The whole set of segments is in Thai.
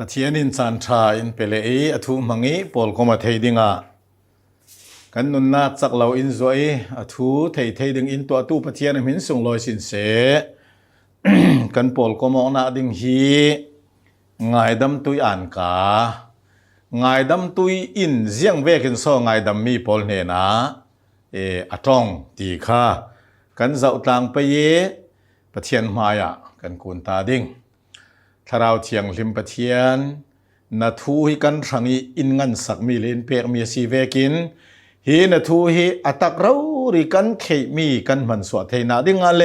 เทียนินจันทราอินเปเลอีอธุมังอีปอลก็มาเทดิงะกันนุนนักจักเราอินซวยอธุเทดิงอินตัวตู้ปะเทียนหินส่งลอยสินเสกันปอลก็มองนาดิงฮีง่ายดำตุยอ่านกาง่ายดำตุยอินเจียงเวกินโซง่ายดำมีปอลเนนะอตองตีข้ากันเจ้าต่างไปเยปะเทียนมายะกันกุนตาดิงถ้าเราเทียงลิมปะเทียนนาทูฮิกันรังอินงันสักมีเลนเปียกมีสีเวกินฮีนาทูฮิอัตักเราริกันเขมีกันมันสวดเทนาดิงอะไร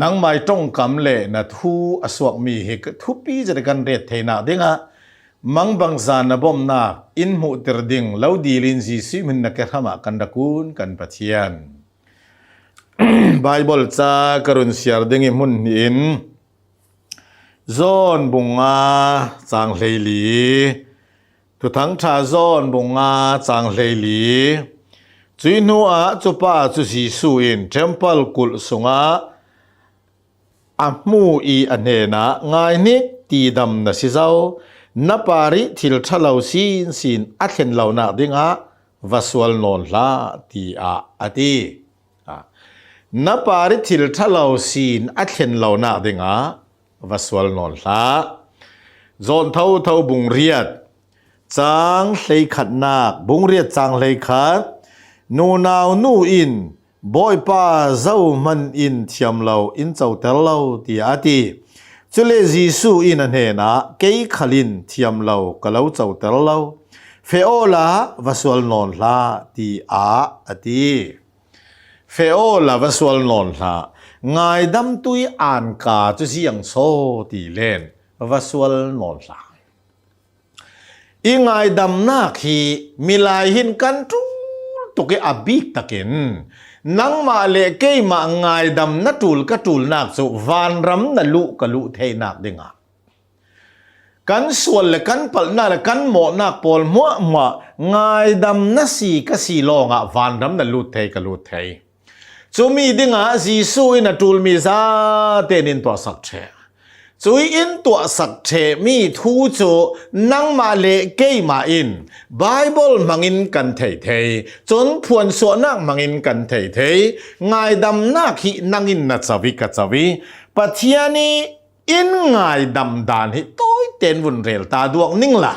นังไม่ต้องกำเลนาทูอสวกมีฮิกทุปีจะได้กันเรศเทนาดิงะมังบังซานบอมนาอินมุตรดิงเล่าดีลินจีซีมันนักธรรมกันดักุนกันปะเทียนไบเบิลจากรุณเสียร์ดิงมุนอินซอนบุงอาจางเลลีทุทั้งชาซอนบุงอาจางเลลีจุยนัวจุป้าจุสีสุอินเทมเพิลกุลสุงาอามูอีอันเนนะง่ายนิดตีดำนะสิเจ้านับปาริทิลทะเลาสินอัดเห็นเหล่านักดิงะวัสวลนนลาตีอาตีนับปาริทิลทะเลาสินอัดเห็นเหล่านักดิงะวัสวลนนลาจนเท่าบุงเรียดจางเลยขัดนักบุงเรียดจางเลยขัดนูนาวนูอินบอยป้าเจ้ามันอินเทียมเราอินเจ้าเตลเราตีอาตีจุเลจีสูอินอันเฮนะเกยขลินเทียมเราก็เราเจ้าเตลเราเฟโอลาวัสวลนนลาตีอาตีเฟโอลาวัสวลนนลาง่ายดำตุยอ่านกาจุเสียงโซตีเล่นวัสวลนนลาอีง่ายดำนักฮีมีลายหินกันตุกอบิกตะเกนนังมาเลเกยมาง่ายดำนัตูลกตูลนักสุวานรำนลุกลุเทนักดิงะกันส่วนและกันปัลนาและกันหมอนักปอลมัวง่ายดำนัสีกสีลองะวานรำนลุเทกลุเทจูมีดิงะจีสุยนตูลมีซาเตนินตัวสักเชจุยอินตัวสักเทมีทูจูนังมาเลเกยมาอินไบเบิลมังอินกันเทจนพวนสวนักมังอินกันเทง่ายดำนักฮินังอินนัจวิกัจวิปัทยานีอินง่ายดำดานฮิต้อยเต็นวนเรลตาดวงนิ่งละ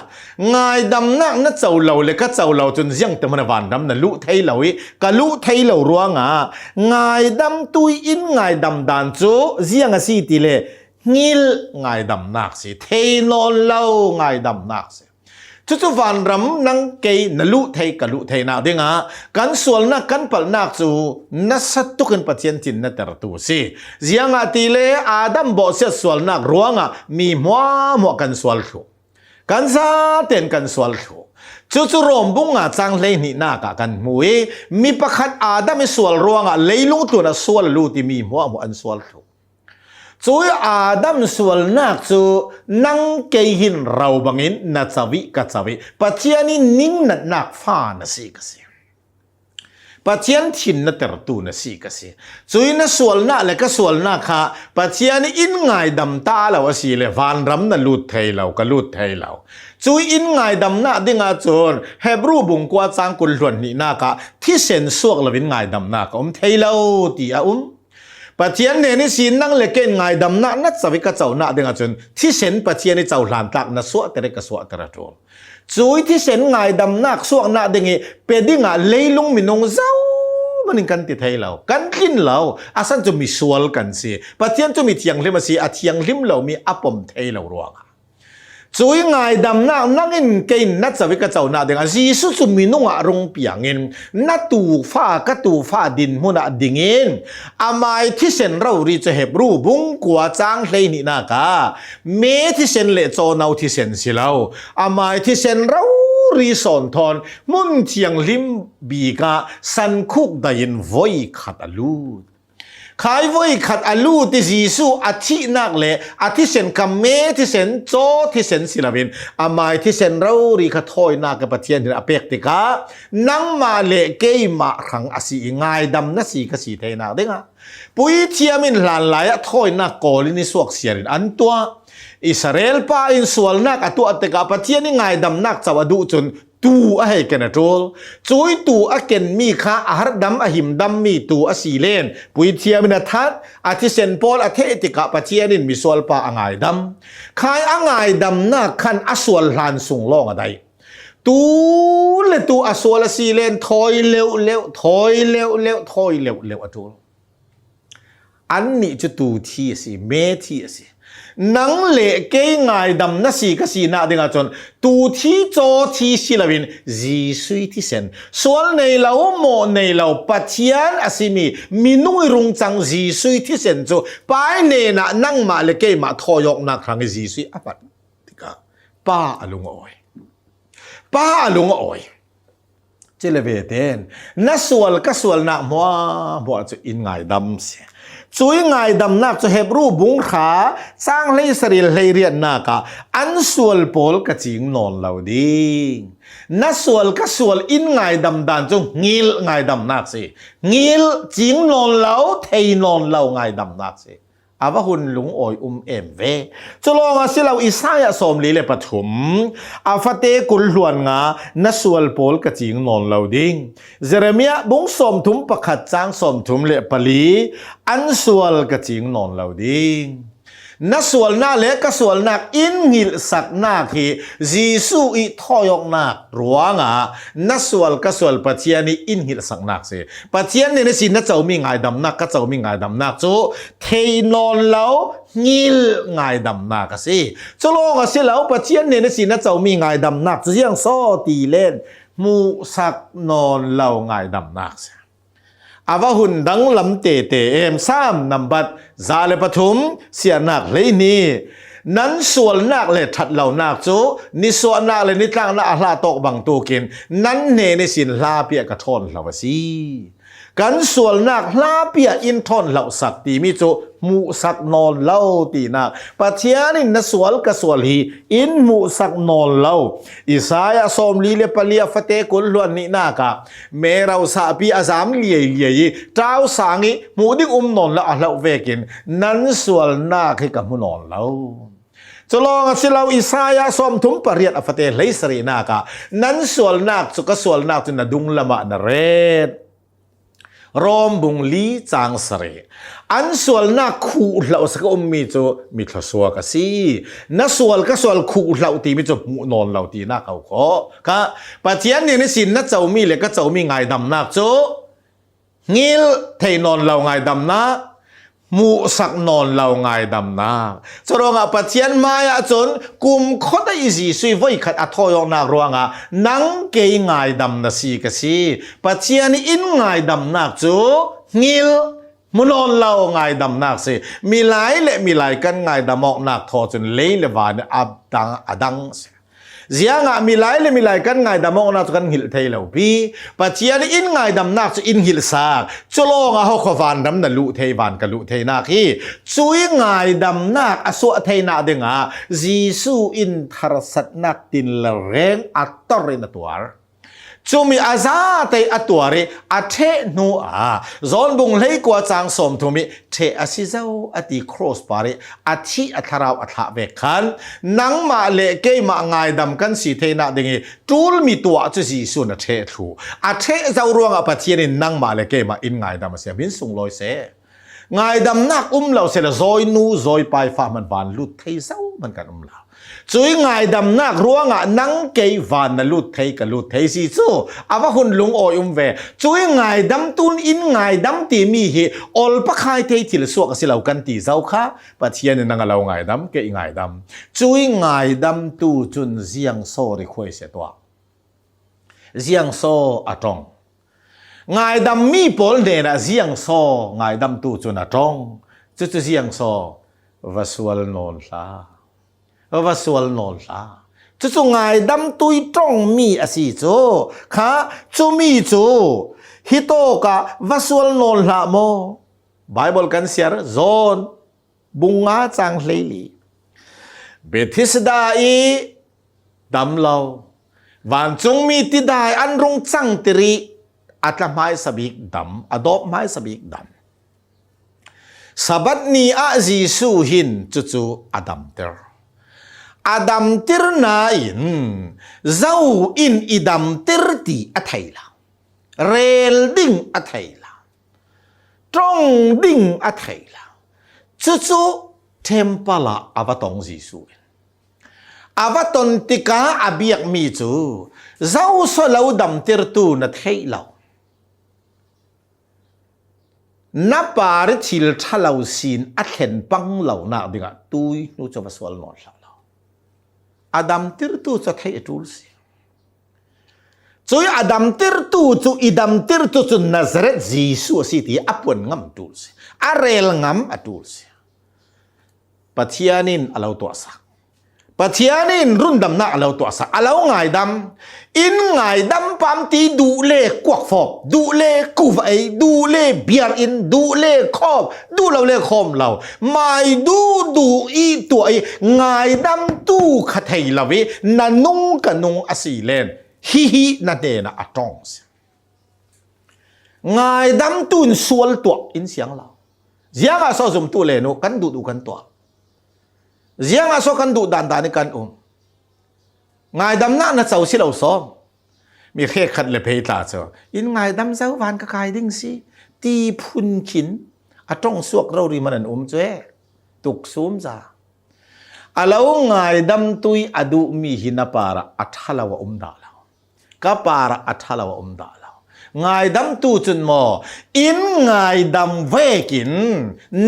ง่ายดำนักนัดเจ้าเหล่าเลยก็เจ้าเหล่าจนเสียงแต่มันวานดำนั่นลุเทเหล่าอีกะลุเทเหล่ารัวงาง่ายดำตุยอินง่ายดำดานจูเสียงสีติเลงิลง่ายดำนักสิเทนอนเล่าง่ายดำนักสิจุวันรำนังเกยนลุเทกลุเทนาดิงะกันส่วนนักกันปัลนักจูนัสตุกันปัจเจนจินนัตรตูสิเสียงติเลอาดัมบอกเสียส่วนนักรัวงะมีมัวกันส่วนชูกันซาเต็นกันส่วนชูจุรมบุงะจังเลยนี่นักกันมวยมีประคัดอาดัมมีส่วนรัวงะเลยลุงตัวนัสส่วนลูที่มีมัวอันส่วนชูจูอาดัมส่วนนักจูนังเกยหินเราบังอินนัจวิกัจวิปัจเจียนนิ่งนักฟ้านะสิกสิปัจเจียนถิ่นนัตรตูนะสิกสิจูนัส่วนนักและก็ส่วนนักค่ะปัจเจียนอินง่ายดำตาเราสิเลวานรำนัลุดเทยเราก็ลุดเทยเราจูอินง่ายดำนักดิ่งอาจนเฮบรูบุงกวาจางกุลหลวนนี่นักที่เซนสวกละวินง่ายดำนักเทยเราตีอาปัจเจียนเนี่ยนี่สินังเล็กง่ายดำนักนัดสวิกเจ้าหน้าเด้งจนที่เซนปัจเจียนนี่เจ้าหลานตักนัสวะแต่เด็กสวะแต่ละตัวจุยที่เซนง่ายดำนักสวะหน้าเด้งเป็นดิ่งเลยลุงมินงเจ้ามันกันติดให้เรากันกินเราอาศัยจะมีสวลกันสิปัจเจียนจะมีเทียงลิมสิอาเทียงลิมเรามีอปมเทเรารัวงจุยง่ายดำนักนั่งอินเกินนัดสวิกเจ้าหน้าเด้งจีสุจุมีนุ่งอรงเปียงอินนัดตูฟ้ากตูฟ้าดินมุนดิ่งอินอามาที่เซนเรารีจะเห็บรูบุงกัวจางเลยนี่นักเมที่เซนเลโจนเอาที่เซนสิเราอามาที่เซนเรารีสอนทอนมุนเทียงลิมบีกาสันคุกได้ยินไว้ขัดอลูดขายไว้ขัดอลูที่จีสูอาทินักเลยอาทิเซนกัมเมที่เซนโจที่เซนศิลปินอามาที่เซนเรารีขัดถอยนักกับปะเทียนที่อเปกติกานังมาเลเกยมาครั้งอาศัยง่ายดำนัสีกสีเทนักเด้งปุยเทียมินหลานหลายถอยนักกอลินิสวกเสียรินอันตัว อิสราเอลป้าอินส่วนนักอตัวเตกาปะเทียนี่ไงดำนักสวัสดุจนตูอะให้กันนะโจลจุยตูอะเกนมีข้าอาหารดำอะหิมดำมีตูอะสีเลนปุยเทียมินาทัดอาทิเซนปอลอะเทติกาปะเทียนินมีส่วนป้าอ่างไงดำขายอ่างไงดำนักขันอส่วนลานสูงล่องอะไรตูเลตูอส่วนสีเลนถอยเร็วเร็วถอยเร็วเร็วถอยเร็วเร็วอะโจลอันนี้จะตูที่สิเมที่สินังเละเกยง่ายดำนั่นสิก็สินาดึงอาจนตูที่โจที่สิลาวินจีสุยที่เซนส่วนในเราโมในเราปัจจัยอาศิมีนุ่ยรุงจังจีสุยที่เซนโจไปเนน่ะนั่งมาเละเกยมาทอยกนักครั้งจีสุยอ่ะปัดที่ก็ป้าอลุงอ้อยป้าอลุงอ้อยเจเลเวเตนนั่นส่วนก็ส่วนนักมัวจะอินง่ายดำเสียช่วยไงดำนักจะเห็บรูปบุ้งขาสร้างเลยสริลเลยเรียนนักอันส่วนโพลกจิงนอนเหล่าดีนั่นส่วนก็ส่วนอินไงดำดันจงงิลไงดำนักสิงิลจิงนอนเหล่าเทนอนเหล่าไงดำนักสิอาว่าหุ่นลุงอ้อยเอ็มเวจะลองอาศิเราอิสายสมลีเลปฐุมอาฟเตกุลหลวนงานัสวลโพลกจิงนอนเหล่าดิ้งเจเรมียบุงสมทุมประคัดจางสมทุมเลปลีอันสวลกจิงนอนเหล่าดิ้งนัสวลนาเล็กก็สวลนักอินหิลสักนาคีจีสูอิทอยกนักรัวงานัสวลก็สวลปัจเจียนีอินหิลสักนักสิปัจเจียนี่ในสินนัเจ้ามีไงดำนักก็เจ้ามีไงดำนักจูเทนอนเหล่างิลไงดำนักสิจะลองสิแล้วปัจเจียนี่ในสินนัเจ้ามีไงดำนักจะยังโซตีเล่นมูสักนอนเหล่าไงดำนักสิอาว่าหุ่นดังลำเตเตเอ็มซ้ำนำบัดซาเลปฐุมเสียนักเลยนี่นั้นส่วนนักเลยถัดเหล่านักจูนิส่วนนักเลยนิตั้งนักลาตกบังตูกินนั้นเนในสินลาเปียกระทนเหล่าสิกันส่วนนักลาเปียอินทอนเหล่าสักตีมิจูมูสักนอนเหล่าตีนักปัจเจียนินสวลกสวลฮีอินมูสักนอนเหล่าอิสายาสมลีเลปลียฟเตกุลลวนนินากาเมราสาปีอาซามเลียเจ้าสางิมูดิงนอนละเหล่าเวกินนั้นส่วนนักให้กับมูนอนเหล่าจะลองสิเราอิสายาสมทุมปริยัตอฟเตเลยสรีนากานั้นส่วนนักสุกส่วนนักจุนดุงละมะนเรศรอมบุงลีจางสเรอันส่วนนักคู่เหล่าสกอมมีจูมีทศวรรษสีนักส่วนก็ส่วนคู่เหล่าตีมีจูมูนอนเหล่าตีนักเขาขอค่ะปัจจัยนี้ในสินนักเจ้ามีเลยก็เจ้ามีไงดำนักจูงิลเทนอนเหล่าไงดำนักมูสักนอนเหล่าไงดำนักจะรองอ่ะปัจจัยมายจนกุมขดอีสีสุยไว้ขัดอัทอยองนักรวงอ่ะนังเกยไงดำนักสีก็สีปัจจัยนี้อินไงดำนักจูงิลมุนอนเหล่าไงดำนักสิมีหลายและมีหลายกันไงดำมอกนักทอจนเลี้ยวานอับดังอดังเสียงมีหลายและมีหลายกันไงดำมอกนักกันหิลเทยเหล่าปีปัจจัยนี้อินไงดำนักจะอินหิลสากจะลองเขาขวานดำนัลุเทวานกันลุเทนักฮีช่วยไงดำนักอสุเทนักเดงาจีสูอินทรสัตนักตินละเรงอัตตรินตัวจูมีอาซาเตอตัวเรอเทนูอาจอนบุงเลยกว่าจางสมทุมิเทอสิเจ้าอติครอสปาริอธิอัทราวอัฐเวคันนังมาเลเกยมาไงดำกันสีเทนะดึงจูลมีตัวจะสีสุนเททูอเทเจ้ารวงอปัจเจนินังมาเลเกยมาอินไงดำเสียมินสุงลอยเสไงดำนักเราเสละซอยนูซอยไปฟ้ามันบานลุดเทเจ้ามันกันเราช่วยไงดำนักรัวงะนังเกยฟานนลุดเทกลุดเทสิจูอาว่าคุณลุงโอยเวช่วยไงดำตุนอินไงดำตีมีฮีอลปะคายเทติลสวกสิเหล่ากันตีเจ้าค่ะปัจเจียนนังเราไงดำเกยไงดำช่วยไงดำตูจุนเสียงโซริคุยเสียตัวเสียงโซอะตรงไงดำมีปอลเดนะเสียงโซไงดำตูจุนอะตรงจุดเสียงโซวัสวลนนลาว่าส่วนนอนละจู่ๆไงดำตุยตรงมีอาศัยจูค่ะจูมีจูฮิโตกะว่าส่วนนอนละโมไบเบิลกันเสียร์โซนบุงงาจังเลยลีเบธิสดาอีดำเราวันจงมีติดายอันรงจังติริอัตมาสบิกดำอดอบมาสบิกดำสับัดนี้อาจีสูหินจู่ๆอดัมเตอร์ Adam tirnain zau in idam tirti athaila rel ding athaila trong ding athaila chu tempala avatong Jisu avaton tika abiak mi chu zau so lo dam tir tu na thailau na par thil thalau sin athen pang lau na dinga tui nu chawa swal no hla Adam tir tu cha thai atul si choi Adam tir tu chu idam tir tu chu Nazareth Jisu si ti apon ngam tul si arel ngam atul si pathianin alau to sa pathianin rundam na alau to sa alau ngai dam in ngai dam pam ti du le kwak phop du le ku vai du le biar in du le khom du lo le khom lo mai du i to ai ngai dam tu khathai lawe nanung kanung asilen hi na de na atong ngai dam tun sual to in siang lo jiang a so zum tu le no kan du kan to jiang a so kan du dan ni kan ngai dam na chau si lo so mi khe khat le phei ta cho in ngai dam zau van ka kai ding si ti phun khin atong suak ro ri manan chwe tuk sum za alo ngai dam tui adu mi hina para athalawa da la ka para athalawa da la ngai dam tu chun mo in ngai dam vekin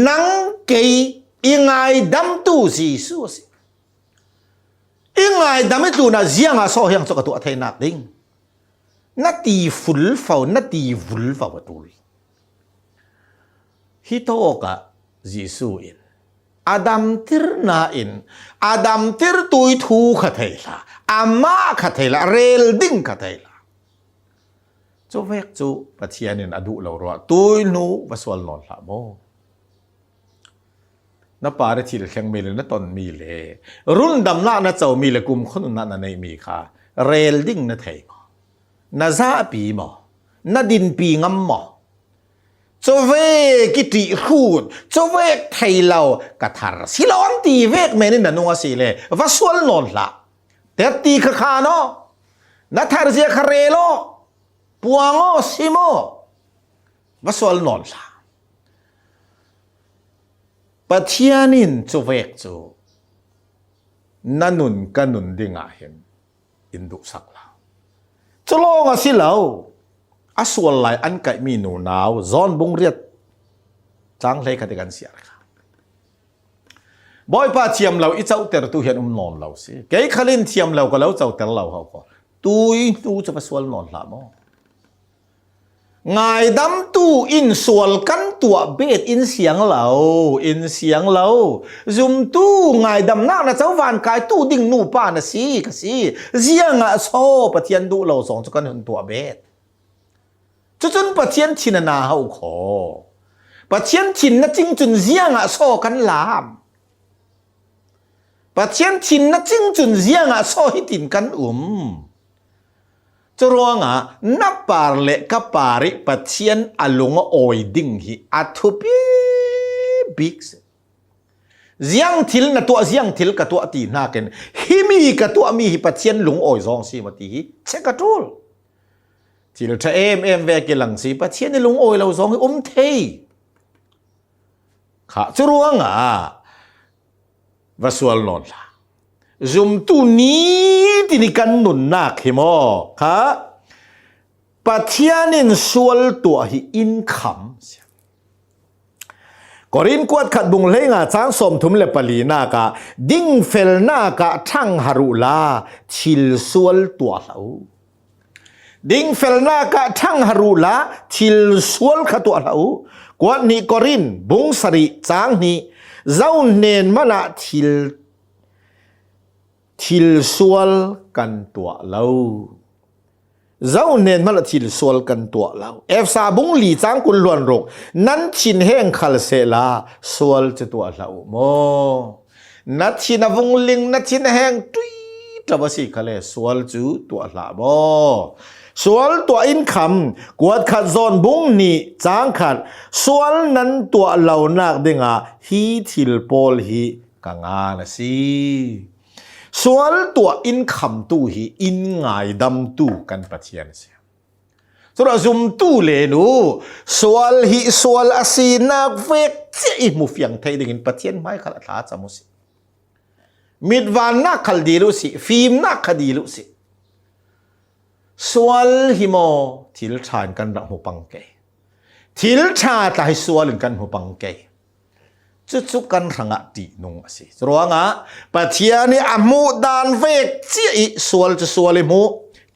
nang kei ingai dam tu Jisu si ingai dam tu na jiang a so hyang so ka tu athai nak ding na ti ful fau na ti vul fau atul hi to ka Jisu in Adam tir na in Adam tir tui thu khathai la ama khathai la rel ding khathai la chu vek chu pathianin adu lo ro tui nu waswal non la mo na pare thil khleng mi le na ton mi le run dam na chau mi le kum khon na nei mi kha rel ding na thei na za pi mo na din pi ngam mo cho ve ki ti khut cho ve thei lao ka thar silon ti vek me ni na nu si le va sual non la te ti kha no na thar je khare lo puango simo va sual non la pathianin chu vek chu nanun kanun dinga hen indu sakla cholong a silau aswal lai an kai mi nu naw zon bung riat chang hlei ka tekan siar kha boy pa thiam lau I chau ter tu hian non lau si kei khalin thiam lau ka lau chau ter lau ha ko tui tu cha paswal non la mo ngai dam tu in sual kan tua bet in siang lau zum tu ngai dam na chau van kai tu ding nu pa na si ka si zianga so pathian du lo song chu kan hun tua bet chun pathian chin na hau kho pathian chin na ching chun zianga so kan lam pathian chin na ching chun zianga so hitin kan Chorwanga na parle ka pari pathian alunga oi ding hi athupi big ziang thil na to ziang thil ka to ti na ken himi ka to mi hi pathian lung oi zong si mati hi chekatul thil tha em ve ke lang si pathian lung oi lo zong hi thei kha chorwanga vasual non la zum tu ni tini kan nun nak hi mo kha pathianin sual to hi income korin kwat khat bung lenga chang som thum le pali na ka ding fel na ka thang harula thil sual to lau ding fel na ka thang harula thil sual kha to lau kwat ni korin bung sari chang ni zau nen mana thil sual kan tua lau zau nen mala thil sual kan tua lau ef sa bung li chang kun luan rok nan chin heng khal se la sual che tua lau mo na chin avung ling na chin heng tui tabasi khale sual chu tua la bo sual tua income kwat khat zon bung ni chang khat sual nan tua lau nak dinga hi thil pol hi kanga na si สวลตัวอินคำตู้ฮีอินง่ายดำตู้กันปะเทียนเสียสุราซุมตู้เลนูสวลฮีสวลอาศีนักเวกเจีมุฟยังไทยดิ่งปะเทียนไม่ขลัดลาจามุสิมิดวานนักขลดีลุสิฟิล์มนักขดีลุสิสวลฮิโมทิลชานกันรักหูปังเกทิลชาตาให้สวลกันหูปังเกจุกกันรังตีนงสิรัวงะปะเทียนี่อามูดานเวกเจียสวลจะสวลมู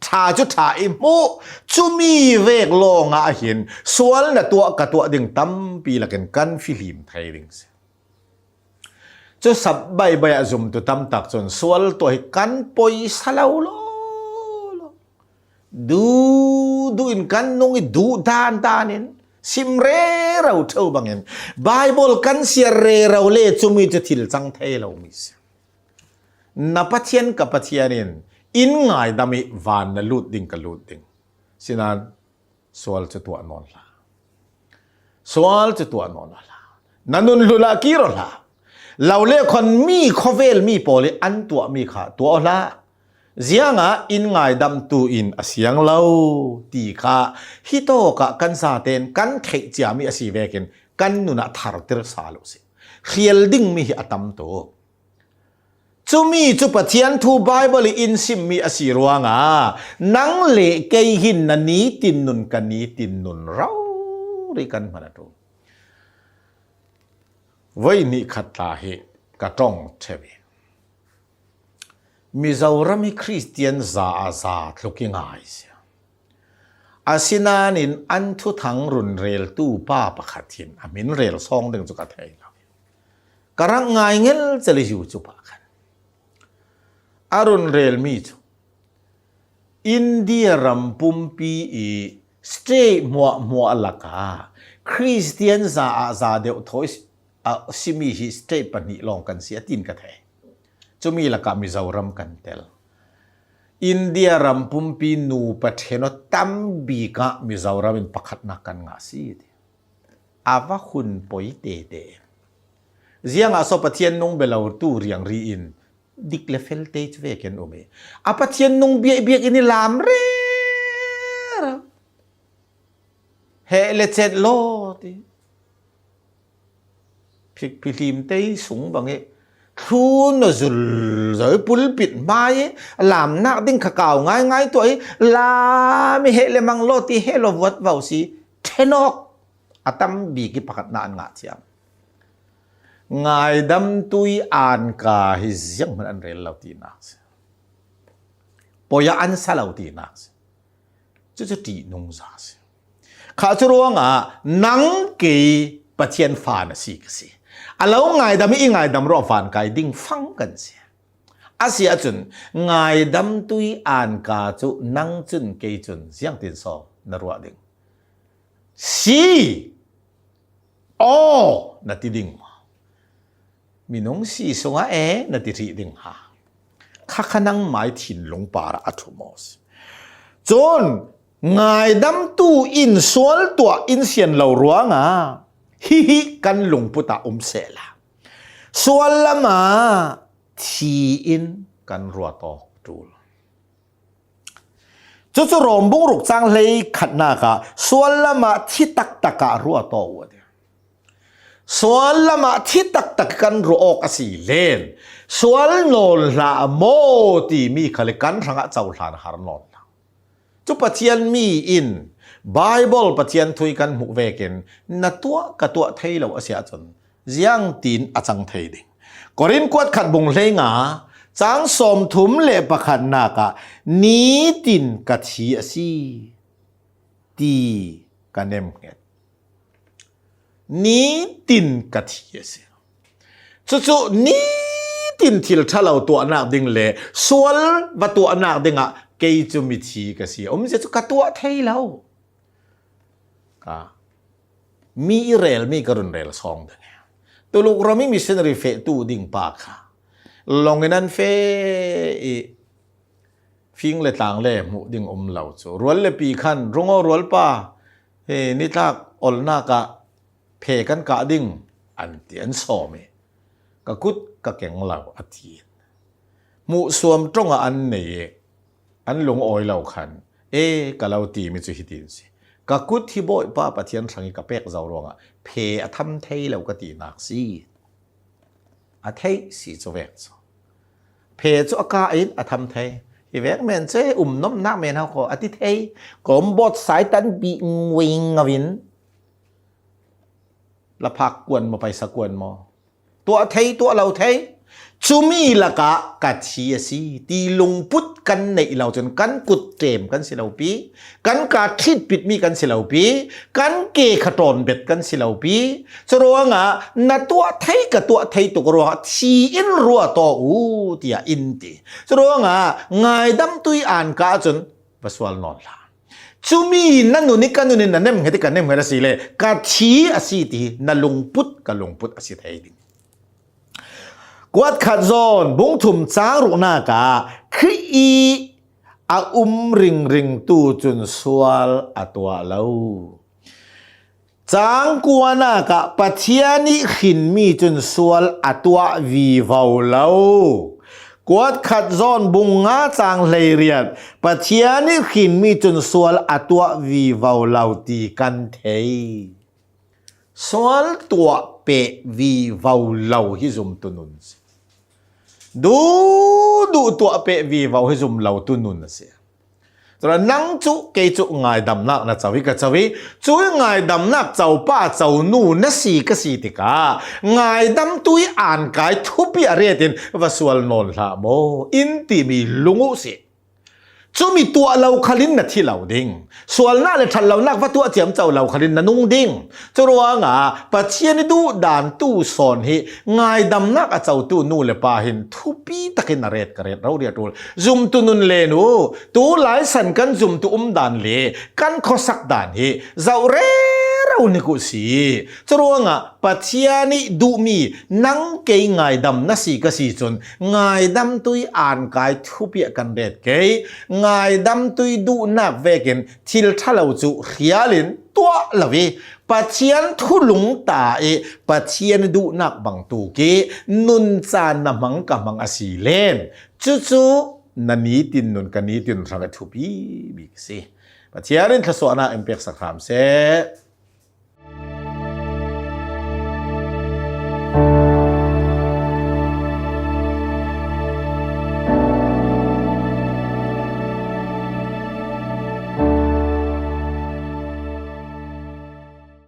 ชาจุชาอิมูจุมีเวกโลงะเห็นสวลน่ะตัวกับตัวดึงตั้มปีละกันฟิลิมไทยดึงสิจะสับใบจุ่มตัวตั้มตักจนสวลตัวให้กันปอยสลาวโลดูอินกันนงดูดานเห็นสิมเรเราเท่าบางเห็นไบเบิลกันเสียเรเราเล่จุมีจะทิลจังเทเรามิสนับปะเทียนกับปะเทียนินอินง่ายดามิวานนลุดดิ่งกับลุดดิ่งสินันสวลจะตัวนอนละสวลจะตัวนอนละนันนุนลุลากีรละเราเล่คนมีคอเวลมีโปลิอันตัวมีขาตัวละเสียงอินง่ายดำตูอินเสียงเราตีขาฮิโตกะกันซาเตนกันเขจามีอสีเวกินกันนุนทาร์ติรสาลุสิเขียลดิ่งมีอัตัมโตจุมีจุปะเทียนทูไบเบิลอินซิมมีอสีรวงนังเลเกยหินนันนี้ตินนุนกันนี้ตินนุนเราริกันมาตุไว้นิขัดตาเหกะต้องเทวีมิซารามิคริสเตียนซาลุกิงไอเสียอาศินานินอันทุทังรุนเรลตู้ป้าปะขัดทินอามินเรลซองดึงจุกะเทยเรากระงายเงลจะเลยอยู่จุปะกันอารุนเรลมีจุอินเดียรัมปุมปีสเตย์มัวลักาคริสเตียนซาเดวทอยซิมีฮิสเตย์ปนิลองกันเสียตินกะเทยจุมีละกามิซารัมกันเตลอินเดียรัมปุมปีนูปะเทนตัมบีกะมิซารัมินปักขัดนักกันงาซีอาวะคุณปอยเตเตเสียงอาสปะเทียนนงเบลาวตูเรียงรีอินดิกเลเฟลเตจเวกันโอเมอาปะเทียนนงเบียกอินิลามเรเฮเลเจตโลติพิลิมเตยสูงบางเอทูนจุลใจปุลปิดไม้ลามนักดิ้งขก่าวง่ายตัวไอ้ลาไม่เฮเลมังโลตีเฮโลวัดวาวสีเทนอกอาตัมบีกิปักนานงาเทียมง่ายดำตุยอ่านกาฮิยังมันอันเรลลาวตีนักปอยอันซาลาวตีนักจะตีนงซาสข้าจะรู้ว่านังเกยปะเทียนฟานสิกสิแล้วไงดำอีไงดำรอฟันไกดิ้งฟังกันเสียอาเซียจุนไงดำตุยอ่านกาจุนังจุนเกยจุนเสียงติดสอนรัวดิ้งสีโอนัดดิ้งมีน้องสีสงะนัดดิ้งดิ้งฮะข้าขนังหมายถิ่นลงป่าอัตุมอสจนไงดำตุอินสวลตัวอินเสียนเหล่ารัวงาฮิกันหลงพุตาเสลาส่วนละมาทีอินกันรัวตอกดูลจุรอมบุรุษจังเลยขัดนากาส่วนละมาที่ตักการัวตอวดส่วนละมาที่ตักกันรัวออกสีเลนส่วนโนลาโมตีมีขลิกันรังเจ้าหลานฮาร์นอนจุปเทียนมีอินไบเบิลปะเทียนทุยกันมุกเวกินนัตัวกับตัวไทยเราอาเซียจนยังตีนอาจังไทยดิ่งกอรินกวดขัดบงเลงาจังสมทุมเละประคันนากะนี้ตินกัทีอาซีตีกันเอ็มเงนี้ตินกัทีอาซีจู่ๆนี้ตินทิลชะเราตัวนักดิ่งเละส่วนว่าตัวนักดิ่งอะเกยจุมิทีกัสีจะจุกับตัวไทยเรามีอิเรลมีกรุนเรลซองเดงตัวลูกเราไม่มีเซนริเฟตูดิ่งปากค่ะลองนั้นเฟฟิงเลต่างเล่มุดิ่งเหล่าจูรัวเลปีขันรงรัวป้านี่ทักอลนากะเพกันกะดิ่งอันเตียนโซเมกะกุดกะเก่งเหล่าอธิป มุสวมตรงอันนี้อันลงออยเหล่าคันกะเราตีมิจุฮิตินสิกะกุดที่บ่อยป้าปะเทียนสังกะเปกเจ้ารองเพอทำไทยแล้วก็ตีนักสิอะไทยสิจะเวกเพจุอากาอินอะทำไทยอีเวกแม่นเจน้มนักแม่นเฮาก็อติไทยก็บดสายตันบิงวิงอวินละพักกวนมาไปสะกวนมอตัวไทยตัวเราไทยชุมีละกะกัดชีสีตีลงพุทกันในเราจนกันกุดเตมกันสิเหล่าปีกันกาทิดปิดมีกันสิเหล่าปีกันเกขตอนเบ็ดกันสิเหล่าปีสรวงนะตัวไทยกับตัวไทยตกรัวชีอินรัวต่อเตียอินติสรวงง่ายดำตุยอ่านกาจนบสวลนอนละชุมีนั่นนุนิกันนุนินั่นเนมเหตุกันเนมเหตุสิเลกัดชีอสีตีนั่นลงพุทกับลงพุทอสีไทยดิกวดขัดซอนบุงถุมจางรุนากาคืออาริงตูจุนสวลอตัวเลาจางกวนากาปัทยานิขินมีจุนสวลอตัววีวาวเลากวดขัดซอนบุงงาจางเลยเรียนปัทยานิขินมีจุนสวลอตัววีวาวเลาตีกันเทสวลตัวเปวีวาวเลาฮิซุมตุนุนดูตัวเปวีวาวให้ซุมเหล่าตุนุนนะเสียตระนังจุเกจุง่ายดำนักนะเจ้าวิกเจ้าวิจุง่ายดำนักเจ้าป้าเจ้านูนะสีกสีติกาง่ายดำตุยอ่านกายทุบยาเรตินว่าสวลนนละโมอินติมีลุงอุสิจุมีตัวเราขลินนะที่เราดิ่งส่วนหน้าเลยทันเรานักว่าตัวเจียมเจ้าเราขลินนะนุ่งดิ่งจะรัวงาปัจเจียนดูด่านตู้สอนให้ง่ายดำนักเจ้าตู้นู่นเลยปาหินทุปีตะกินนเรศกเรศเราเรียกตัวซุมตุนุนเลนูตัวหลายสันกันซุมตุด่านเลกันข้อสักด่านให้เจ้าเรเราเนี่ยกุสีจะรัวงาปัจเจียนิดูมีนังเกยง่ายดำนะสีกสีจนง่ายดำตุยอ่านกายทุปีกันเรศเกยง่ายดำตุยดูนับเวกินทิลทะเลาจุเขียลินตัวละเวปัจเจียนทุลุงตาปัจเจียนดูนักบังตูเกนุนจานนมังกะมังอสีเลนจุนันนี้ตินนุนกันนี้ตินสังกทุบีบิกสิปัจเจียนทศวนาเอ็มเปียกสักคำเส